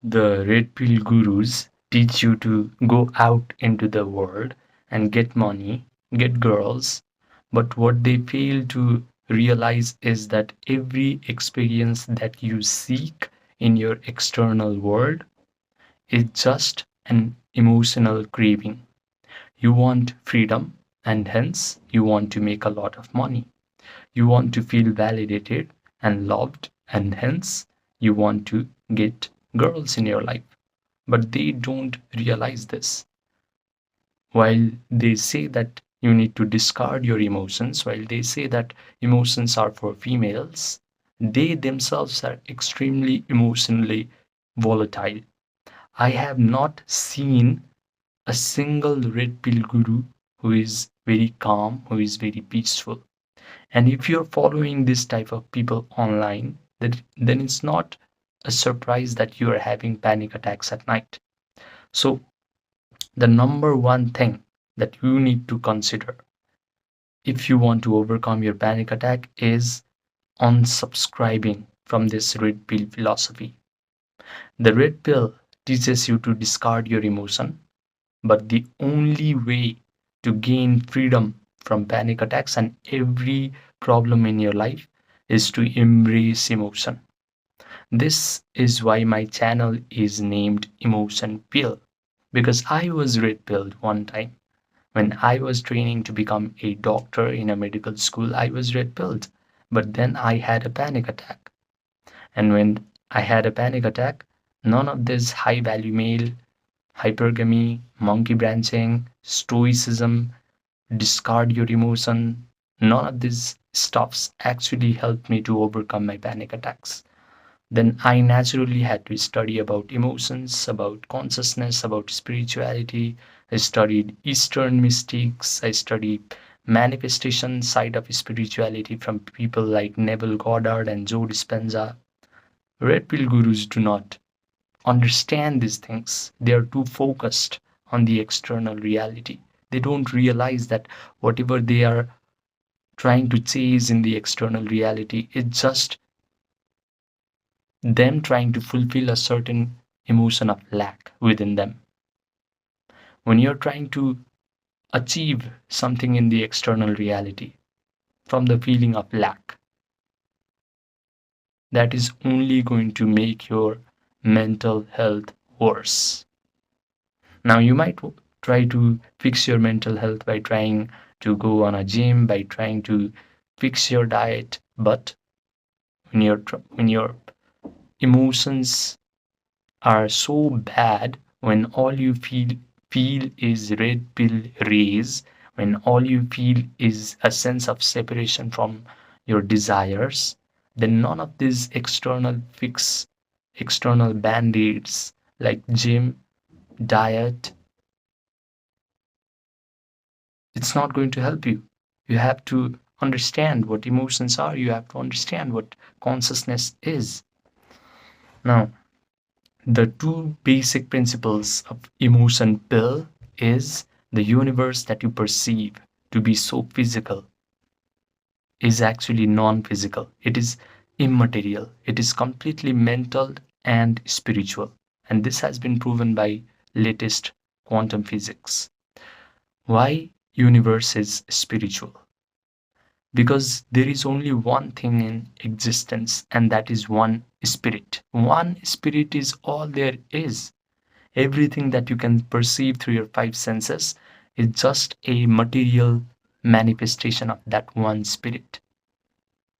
The red pill gurus teach you to go out into the world and get money, get girls, but what they fail to realize is that every experience that you seek in your external world is just an emotional craving. You want freedom, and hence you want to make a lot of money. You want to feel validated and loved, and hence you want to get girls in your life. But they don't realize this. While they say that you need to discard your emotions, while they say that emotions are for females, they themselves are extremely emotionally volatile. I have not seen a single red pill guru who is very calm, who is very peaceful. And if you're following this type of people online, then it's not a surprise that you are having panic attacks at night. So, the number one thing that you need to consider if you want to overcome your panic attack is unsubscribing from this red pill philosophy. The red pill teaches you to discard your emotion, but the only way to gain freedom from panic attacks and every problem in your life is to embrace emotion. This is why my channel is named Emotion Pill, because I was red pilled one time. When I was training to become a doctor in a medical school, I was red pilled. But then I had a panic attack. And when I had a panic attack, none of this high value male, hypergamy, monkey branching, stoicism, discard your emotion, none of these stuffs actually helped me to overcome my panic attacks. Then I naturally had to study about emotions, about consciousness, about spirituality. I studied Eastern mystics. I studied manifestation side of spirituality from people like Neville Goddard and Joe Dispenza. Red pill gurus do not understand these things. They are too focused on the external reality. They don't realize that whatever they are trying to chase in the external reality is just them trying to fulfill a certain emotion of lack within them. When you're trying to achieve something in the external reality from the feeling of lack, that is only going to make your mental health worse. Now, you might try to fix your mental health by trying to go on a gym, by trying to fix your diet, but when your emotions are so bad, when all you feel is red pill rays, when all you feel is a sense of separation from your desires, then none of these external band-aids like gym, diet, it's not going to help you. You have to understand what emotions are. You have to understand what consciousness is. Now, the two basic principles of emotion pill is the universe that you perceive to be so physical is actually non-physical. It is immaterial. It is completely mental and spiritual. And this has been proven by latest quantum physics. Why universe is spiritual? Because there is only one thing in existence, and that is one spirit. One spirit is all there is. Everything that you can perceive through your five senses is just a material manifestation of that one spirit.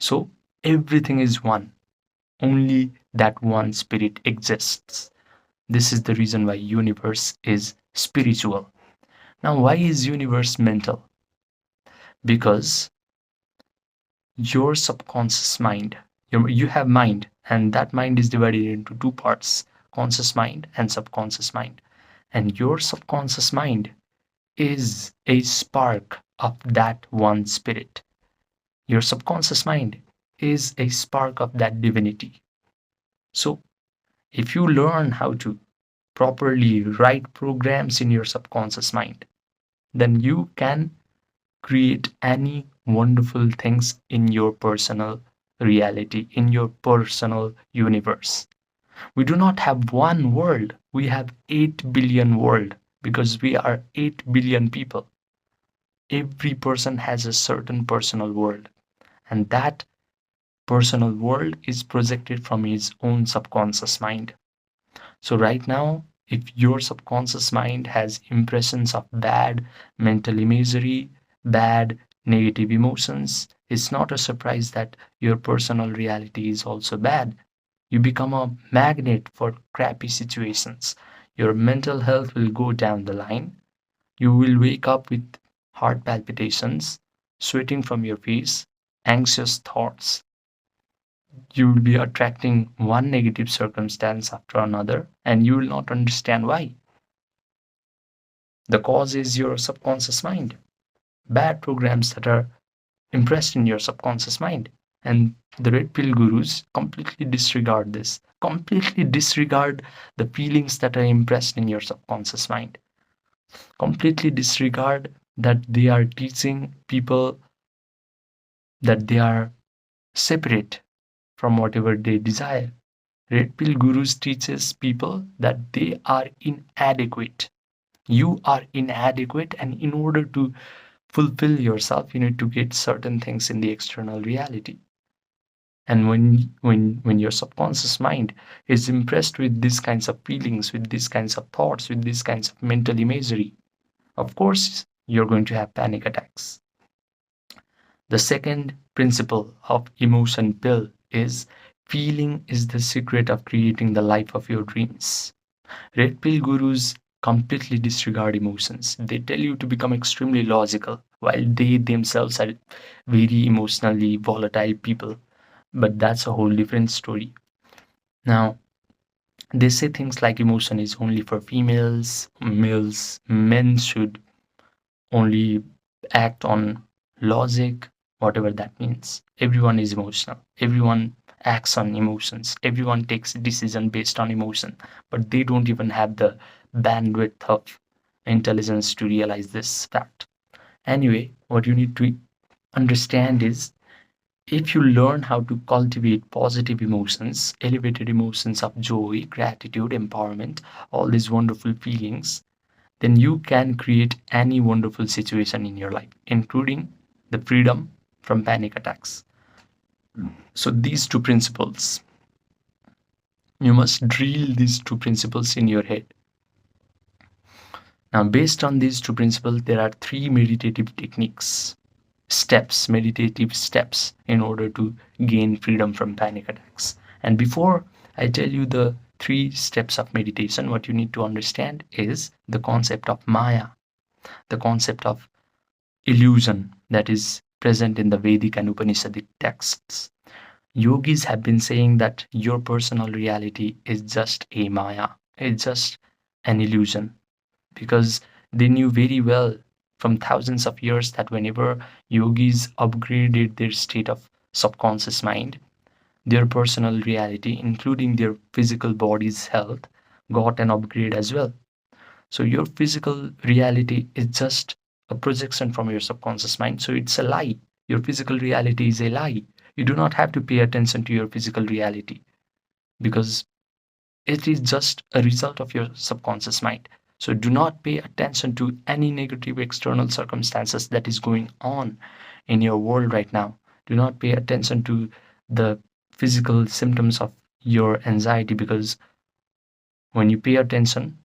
So everything is one. Only that one spirit exists. This is the reason why universe is spiritual. Now, why is universe mental? Because your subconscious mind, you have mind, and that mind is divided into two parts, conscious mind and subconscious mind. And your subconscious mind is a spark of that one spirit. Your subconscious mind is a spark of that divinity. So, if you learn how to properly write programs in your subconscious mind, then you can create any wonderful things in your personal reality, in your personal universe. We do not have one world. We have 8 billion world because we are 8 billion people. Every person has a certain personal world, and that personal world is projected from his own subconscious mind. So right now, if your subconscious mind has impressions of bad mental imagery, bad negative emotions, it's not a surprise that your personal reality is also bad. You become a magnet for crappy situations. Your mental health will go down the line. You will wake up with heart palpitations, sweating from your face, anxious thoughts. You will be attracting one negative circumstance after another, and you will not understand why. The cause is your subconscious mind. Bad programs that are impressed in your subconscious mind. And the red pill gurus completely disregard this, completely disregard the feelings that are impressed in your subconscious mind, completely disregard that they are teaching people that they are separate from whatever they desire. Red pill gurus teaches people that they are inadequate. You are inadequate, and in order to fulfill yourself, you need to get certain things in the external reality. And when your subconscious mind is impressed with these kinds of feelings, with these kinds of thoughts, with these kinds of mental imagery, of course you're going to have panic attacks. The second principle of emotion pill is feeling is the secret of creating the life of your dreams. Red pill gurus completely disregard emotions. They tell you to become extremely logical, while they themselves are very emotionally volatile people. But that's a whole different story. Now, they say things like emotion is only for females, males, men should only act on logic, whatever that means. Everyone is emotional. Everyone acts on emotions. Everyone takes a decision based on emotion, but they don't even have the bandwidth of intelligence to realize this fact. Anyway, what you need to understand is if you learn how to cultivate positive emotions, elevated emotions of joy, gratitude, empowerment, all these wonderful feelings, then you can create any wonderful situation in your life, including the freedom from panic attacks. So, these two principles, you must drill these two principles in your head. Now, based on these two principles, there are three meditative techniques, steps, meditative steps in order to gain freedom from panic attacks. And before I tell you the three steps of meditation, what you need to understand is the concept of Maya, the concept of illusion that is present in the Vedic and Upanishadic texts. Yogis have been saying that your personal reality is just a Maya, it's just an illusion, because they knew very well from thousands of years that whenever yogis upgraded their state of subconscious mind, their personal reality, including their physical body's health, got an upgrade as well. So your physical reality is just a projection from your subconscious mind. So it's a lie. Your physical reality is a lie. You do not have to pay attention to your physical reality because it is just a result of your subconscious mind. So do not pay attention to any negative external circumstances that is going on in your world right now. Do not pay attention to the physical symptoms of your anxiety, because when you pay attention,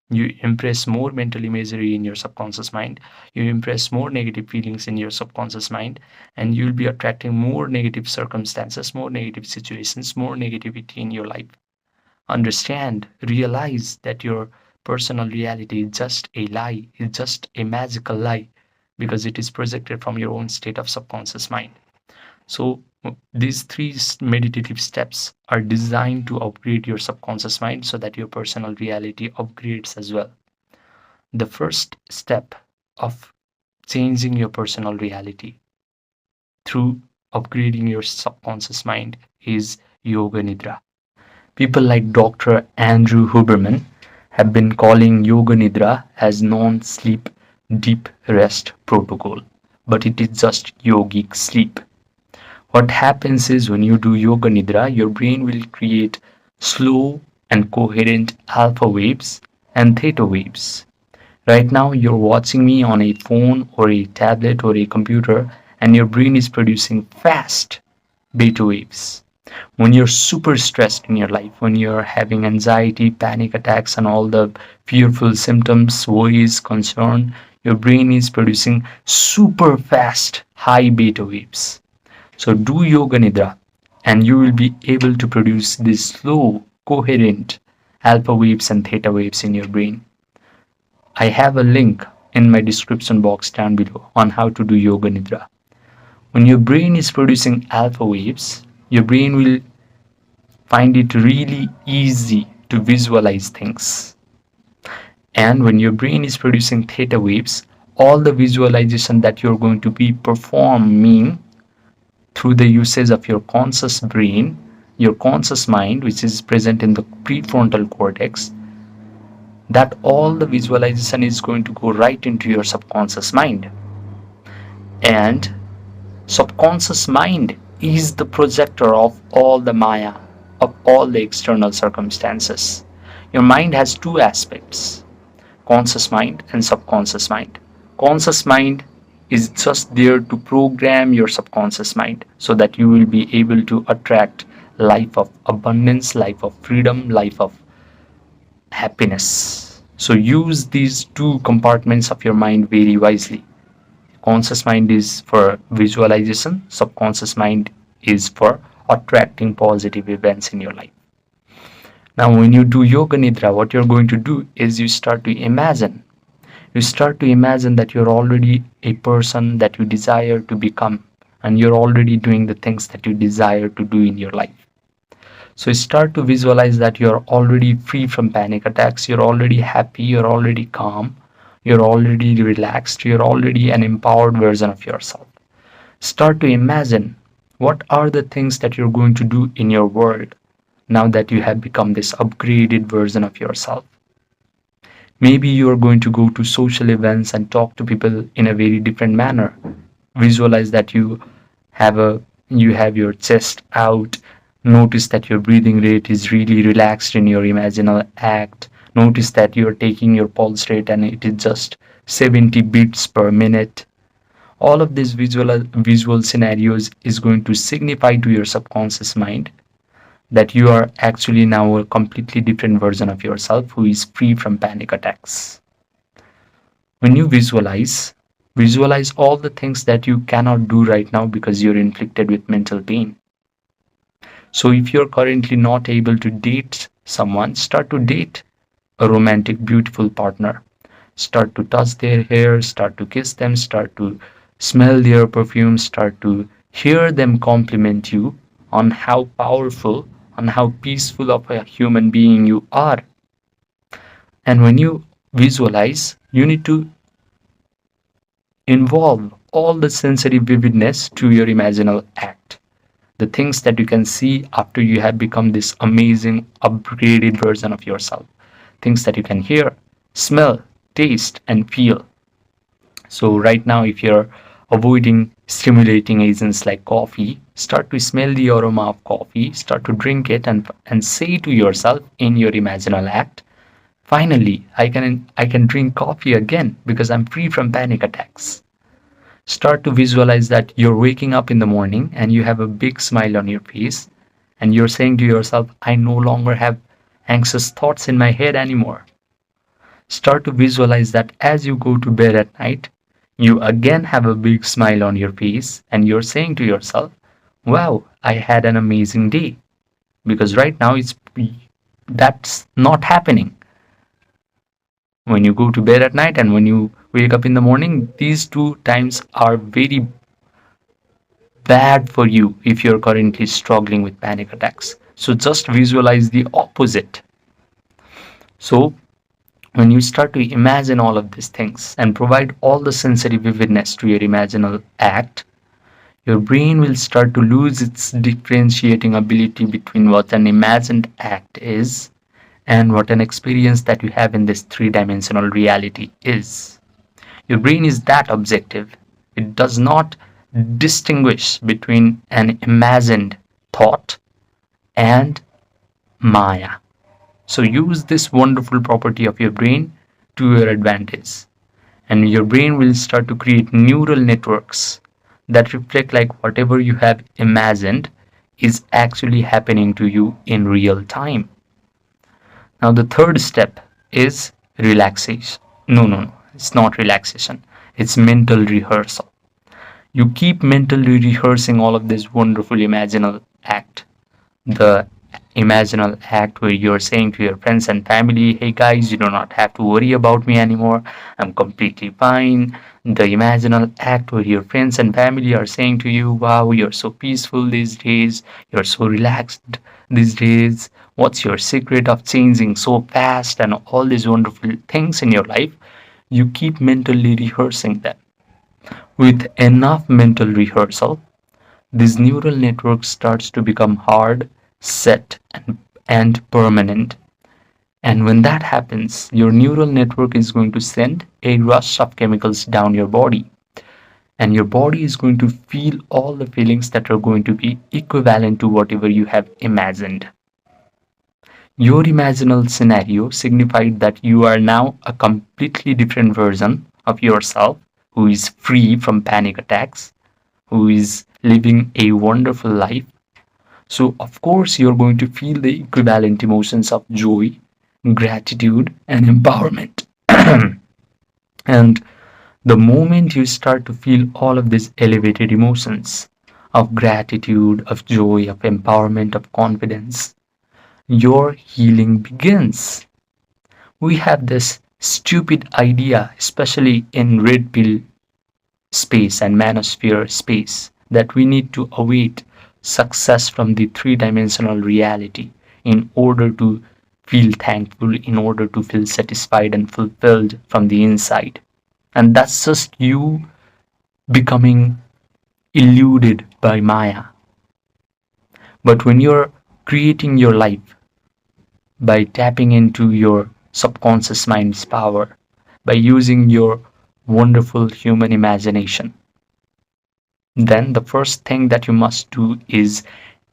you impress more mental imagery in your subconscious mind, you impress more negative feelings in your subconscious mind, and you'll be attracting more negative circumstances, more negative situations, more negativity in your life. Understand, realize that your personal reality is just a lie, it's just a magical lie, because it is projected from your own state of subconscious mind. So these three meditative steps are designed to upgrade your subconscious mind so that your personal reality upgrades as well. The first step of changing your personal reality through upgrading your subconscious mind is yoga nidra. People like Dr. Andrew Huberman have been calling yoga nidra as non-sleep deep rest protocol, but it is just yogic sleep. What happens is when you do yoga nidra, your brain will create slow and coherent alpha waves and theta waves. Right now, you're watching me on a phone or a tablet or a computer, and your brain is producing fast beta waves. When you're super stressed in your life, when you're having anxiety, panic attacks, and all the fearful symptoms, worries, concern, your brain is producing super fast high beta waves. So do yoga nidra, and you will be able to produce these slow, coherent alpha waves and theta waves in your brain. I have a link in my description box down below on how to do yoga nidra. When your brain is producing alpha waves, your brain will find it really easy to visualize things. And when your brain is producing theta waves, all the visualization that you're going to be performing through the usage of your conscious brain, your conscious mind, which is present in the prefrontal cortex, that all the visualization is going to go right into your subconscious mind. And subconscious mind is the projector of all the Maya, of all the external circumstances. Your mind has two aspects: conscious mind and subconscious mind. Conscious mind is just there to program your subconscious mind so that you will be able to attract life of abundance, life of freedom, life of happiness. So use these two compartments of your mind very wisely. Conscious mind is for visualization, subconscious mind is for attracting positive events in your life. Now, when you do yoga nidra, what you're going to do is you start to imagine. You start to imagine that you're already a person that you desire to become, and you're already doing the things that you desire to do in your life. So start to visualize that you're already free from panic attacks, you're already happy, you're already calm, you're already relaxed, you're already an empowered version of yourself. Start to imagine what are the things that you're going to do in your world now that you have become this upgraded version of yourself. Maybe you're going to go to social events and talk to people in a very different manner. Visualize that you have your chest out. Notice that your breathing rate is really relaxed in your imaginal act. Notice that you're taking your pulse rate and it is just 70 beats per minute. All of these visual scenarios is going to signify to your subconscious mind that you are actually now a completely different version of yourself who is free from panic attacks. When you visualize all the things that you cannot do right now because you're inflicted with mental pain. So if you're currently not able to date someone, start to date a romantic, beautiful partner. Start to touch their hair, start to kiss them, start to smell their perfume, start to hear them compliment you on how powerful, on how peaceful of a human being you are. And when you visualize, you need to involve all the sensory vividness to your imaginal act. The things that you can see after you have become this amazing, upgraded version of yourself. Things that you can hear, smell, taste, and feel. So, right now, if you're avoiding stimulating agents like coffee, start to smell the aroma of coffee, start to drink it, and say to yourself in your imaginal act, finally, I can drink coffee again because I'm free from panic attacks. Start to visualize that you're waking up in the morning and you have a big smile on your face and you're saying to yourself, I no longer have anxious thoughts in my head anymore. Start to visualize that as you go to bed at night, you again have a big smile on your face and you're saying to yourself, wow, I had an amazing day. Because right now that's not happening. When you go to bed at night and when you wake up in the morning, these two times are very bad for you if you're currently struggling with panic attacks. So just visualize the opposite. So when you start to imagine all of these things and provide all the sensory vividness to your imaginal act, your brain will start to lose its differentiating ability between what an imagined act is and what an experience that you have in this three-dimensional reality is. Your brain is that objective. It does not distinguish between an imagined thought and Maya. So use this wonderful property of your brain to your advantage. And your brain will start to create neural networks that reflect like whatever you have imagined is actually happening to you in real time. Now, the third step is relaxation. No, it's not relaxation, it's mental rehearsal. You keep mentally rehearsing all of this wonderful imaginal act. The imaginal act where you're saying to your friends and family, hey guys, you do not have to worry about me anymore. I'm completely fine. The imaginal act where your friends and family are saying to you, wow, you're so peaceful these days. You're so relaxed these days. What's your secret of changing so fast and all these wonderful things in your life? You keep mentally rehearsing them. With enough mental rehearsal, this neural network starts to become hard, set, and permanent. And when that happens, your neural network is going to send a rush of chemicals down your body. And your body is going to feel all the feelings that are going to be equivalent to whatever you have imagined. Your imaginal scenario signified that you are now a completely different version of yourself who is free from panic attacks, who is living a wonderful life. So, of course, you're going to feel the equivalent emotions of joy, gratitude, and empowerment. And the moment you start to feel all of these elevated emotions of gratitude, of joy, of empowerment, of confidence, your healing begins. We have this stupid idea, especially in red pill space and manosphere space, that we need to await success from the three-dimensional reality in order to feel thankful, in order to feel satisfied and fulfilled from the inside. And that's just you becoming eluded by Maya. But when you're creating your life by tapping into your subconscious mind's power, by using your wonderful human imagination, then the first thing that you must do is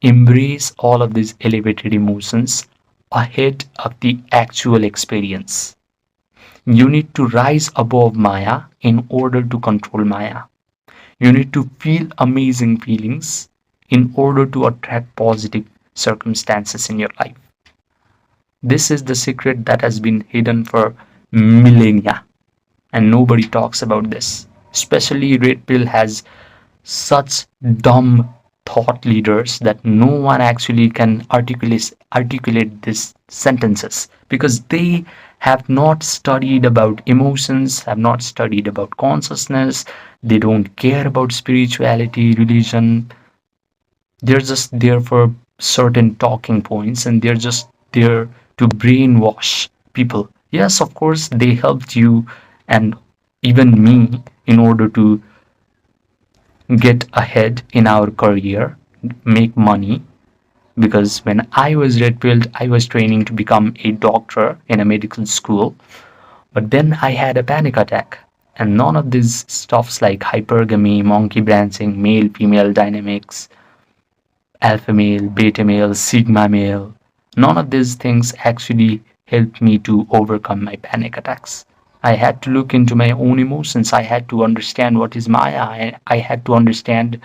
embrace all of these elevated emotions ahead of the actual experience. You need to rise above Maya in order to control Maya. You need to feel amazing feelings in order to attract positive circumstances in your life. This is the secret that has been hidden for millennia, and nobody talks about this. Especially Red Pill has such dumb thought leaders that no one actually can articulate these sentences because they have not studied about emotions, have not studied about consciousness, they don't care about spirituality, religion. They're just there for certain talking points and they're just there to brainwash people. Yes, of course, they helped you and even me in order to get ahead in our career, make money. Because when I was red pilled, I was training to become a doctor in a medical school. But then I had a panic attack. And none of these stuffs like hypergamy, monkey branching, male female dynamics, alpha male, beta male, sigma male, none of these things actually helped me to overcome my panic attacks. I had to look into my own emotions. I had to understand what is Maya. I had to understand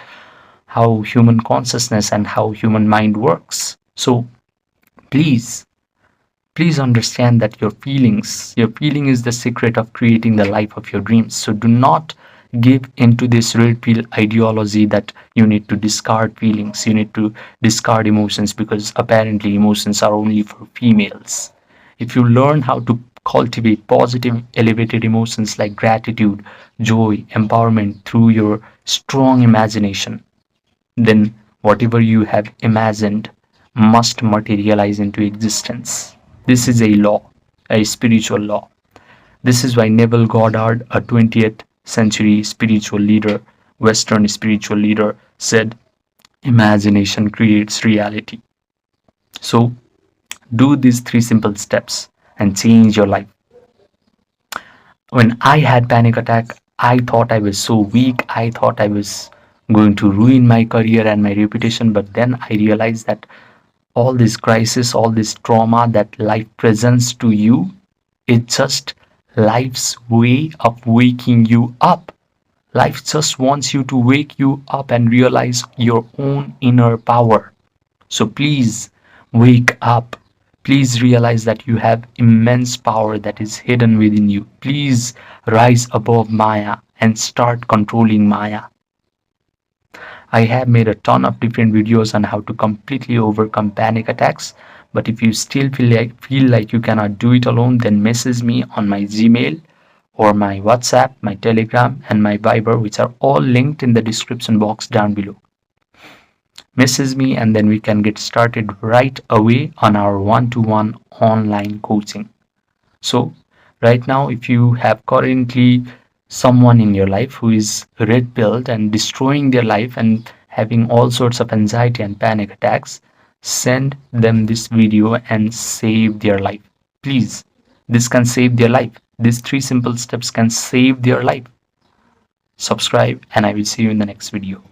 how human consciousness and how human mind works. So please, please understand that your feeling is the secret of creating the life of your dreams. So do not give into this red pill ideology that you need to discard feelings, you need to discard emotions because apparently emotions are only for females. If you learn how to cultivate positive, elevated emotions like gratitude, joy, empowerment through your strong imagination, then whatever you have imagined must materialize into existence. This is a law, a spiritual law. This is why Neville Goddard, a 20th century spiritual leader, Western spiritual leader, said, imagination creates reality. So do these three simple steps and change your life. When I had panic attack, I thought I was so weak. I thought I was going to ruin my career and my reputation. But then I realized that, all this crisis, all this trauma that life presents to you, it's just life's way of waking you up. Life just wants you to wake you up and realize your own inner power. So please wake up. Please realize that you have immense power that is hidden within you. Please rise above Maya and start controlling Maya. I have made a ton of different videos on how to completely overcome panic attacks. But if you still feel like you cannot do it alone, then message me on my Gmail or my WhatsApp, my Telegram, and my Viber, which are all linked in the description box down below. Message me and then we can get started right away on our one-to-one online coaching. So right now, if you have currently someone in your life who is red pilled and destroying their life and having all sorts of anxiety and panic attacks, send them this video and save their life. Please, this can save their life. These 3 simple steps can save their life. Subscribe and I will see you in the next video.